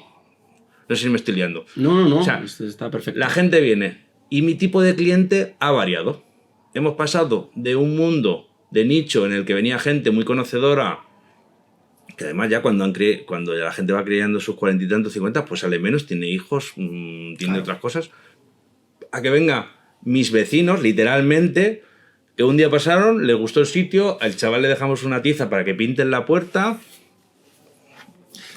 No sé si me estoy liando. No, o sea, está perfecto. La gente viene y mi tipo de cliente ha variado. Hemos pasado de un mundo de nicho en el que venía gente muy conocedora, que además ya cuando ya la gente va criando sus 40 y tantos, 50, pues sale menos, tiene hijos, tiene otras cosas, a que venga mis vecinos, literalmente, que un día pasaron, les gustó el sitio, al chaval le dejamos una tiza para que pinte en la puerta.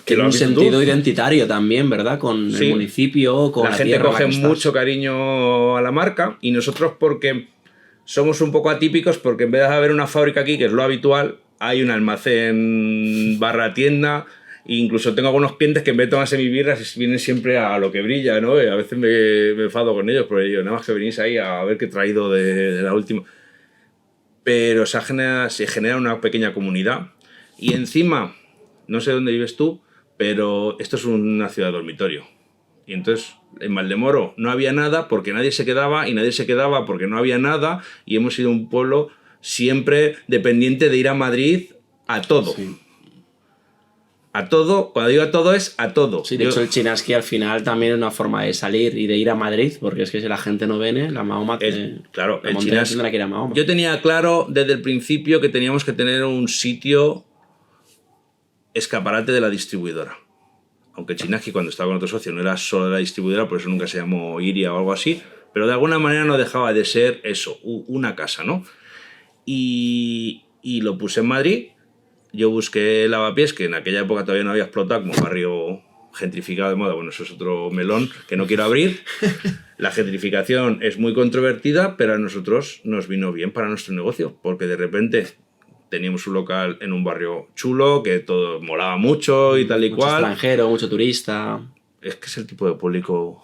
Tiene un sentido identitario también, ¿verdad? Con el municipio, con la gente coge mucho cariño a la marca y nosotros porque somos un poco atípicos, porque en vez de haber una fábrica aquí, que es lo habitual, hay un almacén / tienda, e incluso tengo algunos clientes que en vez de tomarse mis birras vienen siempre a lo que brilla, ¿no? Y a veces me enfado con ellos, porque yo, nada más que venís ahí a ver qué he traído de la última. Pero se genera una pequeña comunidad. Y encima, no sé dónde vives tú, pero esto es una ciudad dormitorio. Y entonces en Valdemoro no había nada porque nadie se quedaba y nadie se quedaba porque no había nada, y hemos sido un pueblo siempre dependiente de ir a Madrid a todo. Sí. A todo, cuando digo a todo es a todo. Sí, de hecho el Chinaski al final también es una forma de salir y de ir a Madrid, porque es que si la gente no viene, la Mahoma... Claro, el Chinaski tendrá que ir a Mahoma. Yo tenía claro desde el principio que teníamos que tener un sitio escaparate de la distribuidora. Aunque Chinaski, cuando estaba con otro socio, no era solo de la distribuidora, por eso nunca se llamó Iria o algo así, pero de alguna manera no dejaba de ser eso, una casa, ¿no? Y lo puse en Madrid. Yo busqué Lavapiés, que en aquella época todavía no había explotado como barrio gentrificado de moda. Bueno, eso es otro melón que no quiero abrir. La gentrificación es muy controvertida, pero a nosotros nos vino bien para nuestro negocio, porque de repente teníamos un local en un barrio chulo, que todo molaba mucho y tal y mucho cual. Mucho extranjero, mucho turista. Es que es el tipo de público...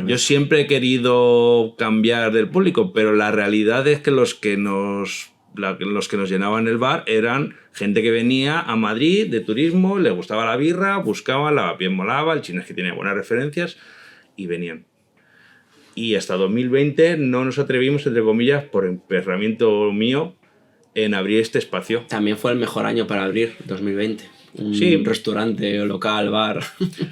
Yo siempre he querido cambiar del público, pero la realidad es que los que nos llenaban el bar eran gente que venía a Madrid de turismo, les gustaba la birra, buscaban, Lavapiés molaba, el Chinaski tenía buenas referencias y venían. Y hasta 2020 no nos atrevimos, entre comillas, por emperramiento mío, en abrir este espacio. También fue el mejor año para abrir, 2020. Un restaurante, local, bar.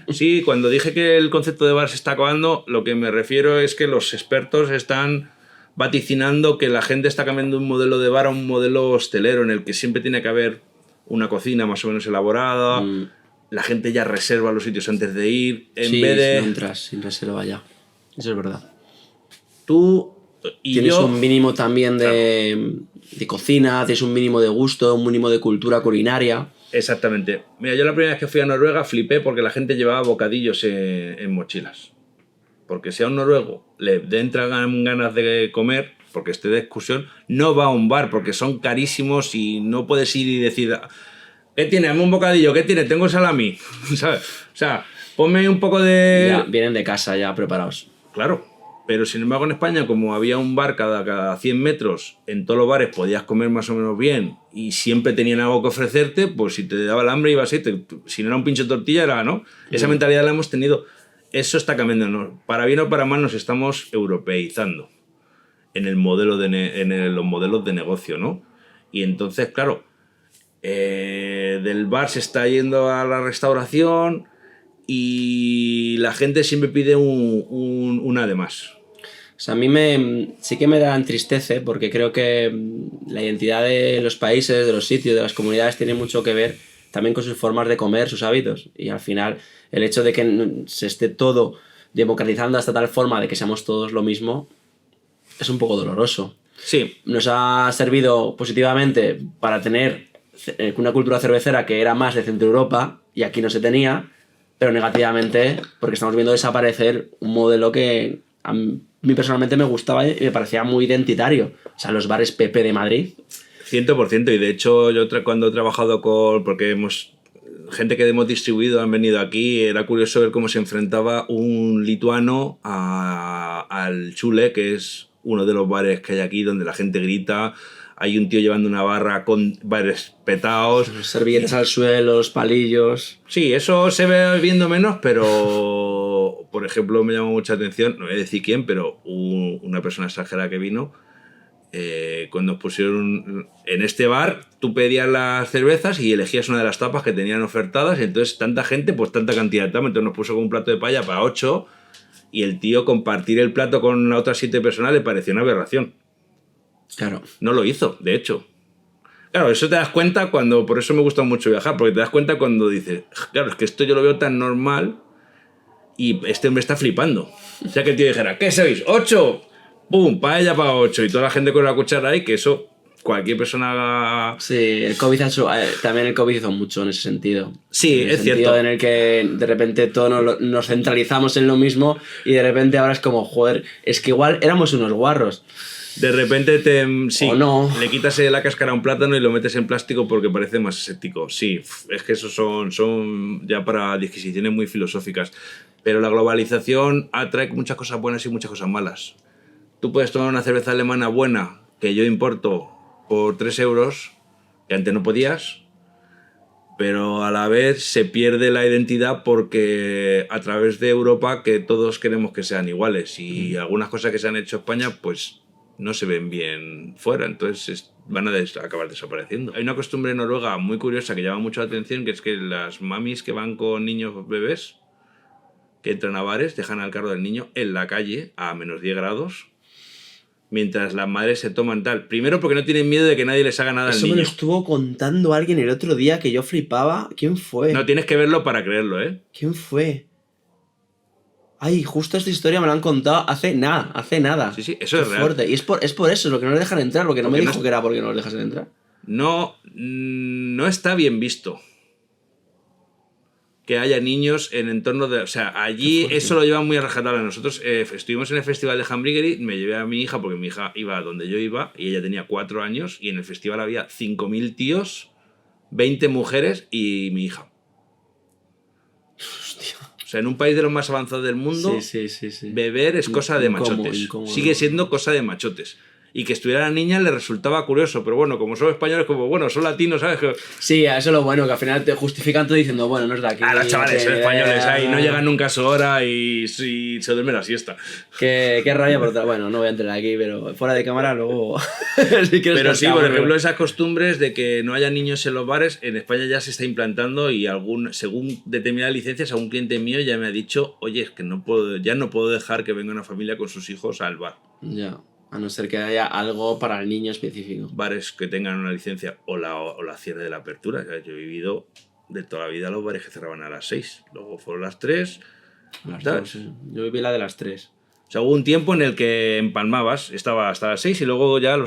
Sí, cuando dije que el concepto de bar se está acabando, lo que me refiero es que los expertos están vaticinando que la gente está cambiando de un modelo de bar a un modelo hostelero, en el que siempre tiene que haber una cocina más o menos elaborada. La gente ya reserva los sitios antes de ir. En vez de... no entras sin reserva ya. Eso es verdad. Tú y tienes yo... un mínimo también de cocina, tienes un mínimo de gusto, un mínimo de cultura culinaria. Exactamente. Mira, yo la primera vez que fui a Noruega flipé porque la gente llevaba bocadillos en mochilas. Porque si a un noruego le entran ganas de comer, porque esté de excursión, no va a un bar porque son carísimos y no puedes ir y decir, ¿qué tiene? Hazme un bocadillo, ¿qué tiene? Tengo salami. ¿Sabes? O sea, ponme un poco de... Ya, vienen de casa ya preparados. Claro. Pero sin embargo en España, como había un bar cada 100 metros, en todos los bares podías comer más o menos bien y siempre tenían algo que ofrecerte, pues si te daba el hambre ibas ahí, si no era un pincho de tortilla era, ¿no? Esa mentalidad la hemos tenido. Eso está cambiando, ¿no? Para bien o para mal nos estamos europeizando en los modelos de negocio, ¿no? Y entonces, claro, del bar se está yendo a la restauración y la gente siempre pide una de más. O sea, a mí sí que me da entristece porque creo que la identidad de los países, de los sitios, de las comunidades tiene mucho que ver también con sus formas de comer, sus hábitos. Y al final el hecho de que se esté todo democratizando hasta tal forma de que seamos todos lo mismo es un poco doloroso. Sí. Nos ha servido positivamente para tener una cultura cervecera que era más de Centro Europa y aquí no se tenía, pero negativamente porque estamos viendo desaparecer un modelo que a mí personalmente me gustaba y me parecía muy identitario. O sea, los bares Pepe de Madrid. 100%, y de hecho yo cuando he trabajado porque gente que hemos distribuido han venido aquí, era curioso ver cómo se enfrentaba un lituano al Chule, que es uno de los bares que hay aquí donde la gente grita. Hay un tío llevando una barra con bares petados. Servilletas al suelo, los palillos. Sí, eso se ve viendo menos, pero por ejemplo me llamó mucha atención, no voy a decir quién, pero una persona extranjera que vino, cuando nos pusieron en este bar, tú pedías las cervezas y elegías una de las tapas que tenían ofertadas, y entonces tanta gente, pues tanta cantidad de tapas, entonces nos puso con un plato de paella para 8 y el tío compartir el plato con otras 7 personas le pareció una aberración. Claro. No lo hizo, de hecho. Claro, eso te das cuenta cuando... Por eso me gusta mucho viajar, porque te das cuenta cuando dices, claro, es que esto yo lo veo tan normal y este hombre está flipando. O sea, que el tío dijera, ¿qué sois? ¿8? ¡Pum! Paella para 8. Y toda la gente con la cuchara ahí, que eso cualquier persona... Sí, el COVID también el COVID hizo mucho en ese sentido. Sí, es cierto. En el que de repente todos nos centralizamos en lo mismo y de repente ahora es como, joder, es que igual éramos unos guarros. De repente o no. le quitas la cáscara a un plátano y lo metes en plástico porque parece más estético. Sí, es que esos son ya para disquisiciones muy filosóficas. Pero la globalización atrae muchas cosas buenas y muchas cosas malas. Tú puedes tomar una cerveza alemana buena que yo importo por 3 euros, que antes no podías, pero a la vez se pierde la identidad porque a través de Europa que todos queremos que sean iguales y algunas cosas que se han hecho en España pues no se ven bien fuera, entonces van a acabar desapareciendo. Hay una costumbre en Noruega muy curiosa que llama mucho la atención, que es que las mamis que van con niños bebés, que entran a bares, dejan al carro del niño en la calle a menos 10 grados, mientras las madres se toman tal. Primero porque no tienen miedo de que nadie les haga nada al niño. Eso me lo estuvo contando alguien el otro día que yo flipaba. ¿Quién fue? No, tienes que verlo para creerlo, ¿eh? ¿Quién fue? Ay, justo esta historia me la han contado hace nada. Sí, eso es real. Fuerte. Y es por eso, lo que no les dejan entrar, lo que no me dijo que era porque no les dejasen entrar. No está bien visto que haya niños en entorno de... O sea, allí eso lo llevan muy a rajatabla. Nosotros estuvimos en el festival de Hamburgery, me llevé a mi hija porque mi hija iba a donde yo iba y ella tenía 4 años y en el festival había 5.000 tíos, 20 mujeres y mi hija. Hostia. O sea, en un país de los más avanzados del mundo, sí. beber es cosa de machotes. Incómodo. Sigue siendo cosa de machotes. Y que estuviera la niña le resultaba curioso, pero bueno, como son españoles, como bueno, son latinos, ¿sabes? Sí, eso es lo bueno, que al final te justifican todo diciendo, bueno, no es de aquí. Ah, los chavales son españoles ahí, no llegan nunca a su hora y se duermen la siesta. Qué rabia, por bueno, no voy a entrar aquí, pero fuera de cámara luego... Pero sí, por ejemplo, esas costumbres de que no haya niños en los bares, en España ya se está implantando y según determinadas licencias, algún cliente mío ya me ha dicho, oye, es que ya no puedo dejar que venga una familia con sus hijos al bar. Ya. A no ser que haya algo para el niño específico. Bares que tengan una licencia o la cierre de la apertura. O sea, yo he vivido de toda la vida los bares que cerraban a las 6. Luego fueron las 3. Las 3, sí. Yo viví la de las 3. O sea, hubo un tiempo en el que empalmabas, estaba hasta las 6 y luego ya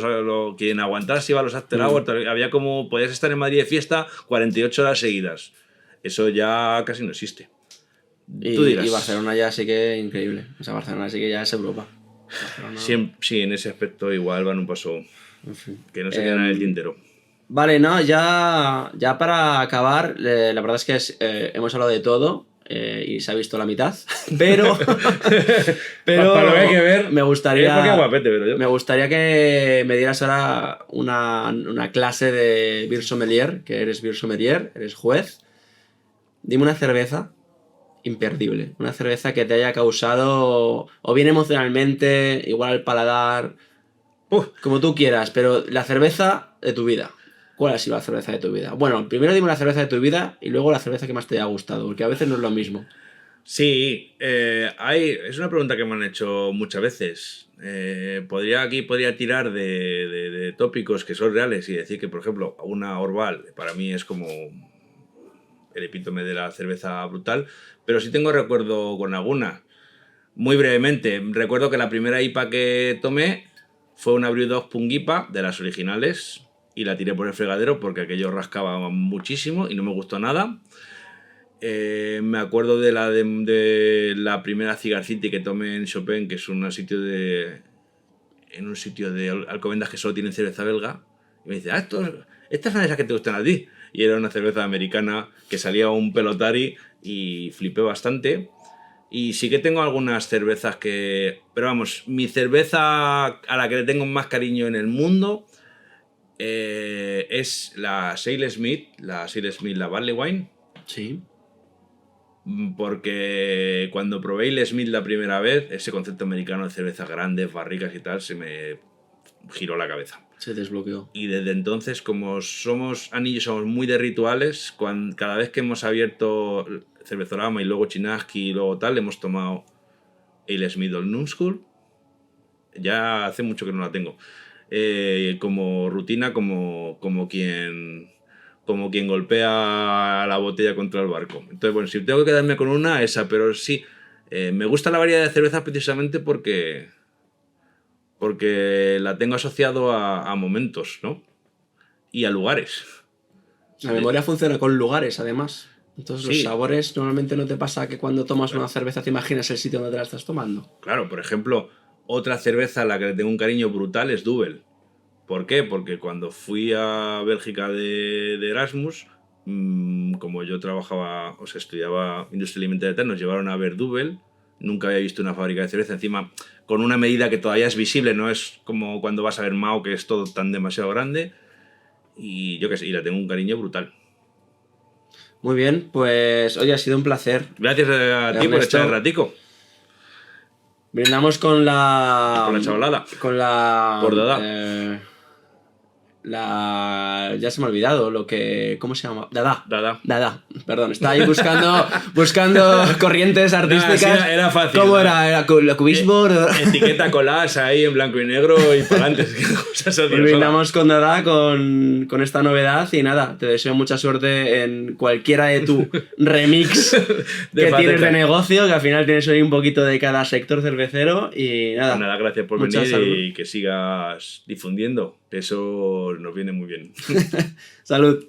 quien aguantara se iba a los after hours. Había como, podías estar en Madrid de fiesta 48 horas seguidas. Eso ya casi no existe. Tú dirás. Y Barcelona ya sí que es increíble. O sea, Barcelona sí que ya es Europa. Sí, en ese aspecto igual van un paso que no se quedan en el tintero. Vale, no, ya para acabar, la verdad es que hemos hablado de todo y se ha visto la mitad, pero para lo que hay que ver, me gustaría guapete, pero yo. Me gustaría que me dieras ahora una clase de beer sommelier, que eres beer sommelier, eres juez. Dime una cerveza imperdible, una cerveza que te haya causado o bien emocionalmente, igual al paladar, como tú quieras, pero la cerveza de tu vida. ¿Cuál ha sido la cerveza de tu vida? Bueno, primero dime la cerveza de tu vida y luego la cerveza que más te haya gustado, porque a veces no es lo mismo. Sí, es una pregunta que me han hecho muchas veces. Podría tirar de tópicos que son reales y decir que, por ejemplo, una Orval para mí es como el epítome de la cerveza brutal, pero sí tengo recuerdo con alguna. Muy brevemente, recuerdo que la primera IPA que tomé fue una Brewdog Pungipa de las originales y la tiré por el fregadero porque aquello rascaba muchísimo y no me gustó nada. Me acuerdo de la primera Cigar City que tomé en Chopin, que es en un sitio de Alcobendas que solo tienen cerveza belga. Y me dice, estas son esas que te gustan a ti. Y era una cerveza americana que salía un pelotari y flipé bastante. Y sí que tengo algunas cervezas que... Pero vamos, mi cerveza a la que le tengo más cariño en el mundo es la Sail Smith, la Barley Wine. Sí. Porque cuando probé Ale Smith la primera vez, ese concepto americano de cervezas grandes, barricas y tal, se me giró la cabeza. Se desbloqueó. Y desde entonces, como somos muy de rituales, cada vez que hemos abierto Cervezorama y luego Chinaski y luego tal, hemos tomado Ale Smith Old New School. Ya hace mucho que no la tengo. Como rutina, como quien golpea la botella contra el barco. Entonces, bueno, si tengo que quedarme con una, esa, pero sí, me gusta la variedad de cervezas precisamente porque la tengo asociado a momentos, ¿no? Y a lugares. La memoria funciona con lugares, además. Entonces, Sí. Los sabores, normalmente no te pasa que cuando tomas una cerveza te imaginas el sitio donde te la estás tomando. Claro, por ejemplo, otra cerveza a la que le tengo un cariño brutal es Duvel. ¿Por qué? Porque cuando fui a Bélgica de Erasmus, como yo estudiaba industria alimentaria, nos llevaron a ver Duvel. Nunca había visto una fábrica de cerveza, encima con una medida que todavía es visible, no es como cuando vas a ver Mao, que es todo tan demasiado grande. Y yo qué sé, y la tengo un cariño brutal. Muy bien, pues hoy ha sido un placer. Gracias a ti por echar el ratico. Brindamos con la... Con la chavalada. Con la... Por Dada. Ya se me ha olvidado lo que... ¿Cómo se llama? Dada. Perdón, estaba ahí buscando corrientes artísticas. Nah, sí, era fácil. ¿Cómo era? ¿Era la cubismo? Etiqueta collage ahí en blanco y negro y para adelante. Brindamos con Dada con esta novedad y nada, te deseo mucha suerte en cualquiera de tu remix que tienes de negocio, que al final tienes hoy un poquito de cada sector cervecero y nada. Nada, gracias por venir y que sigas difundiendo. Eso nos viene muy bien. Salud.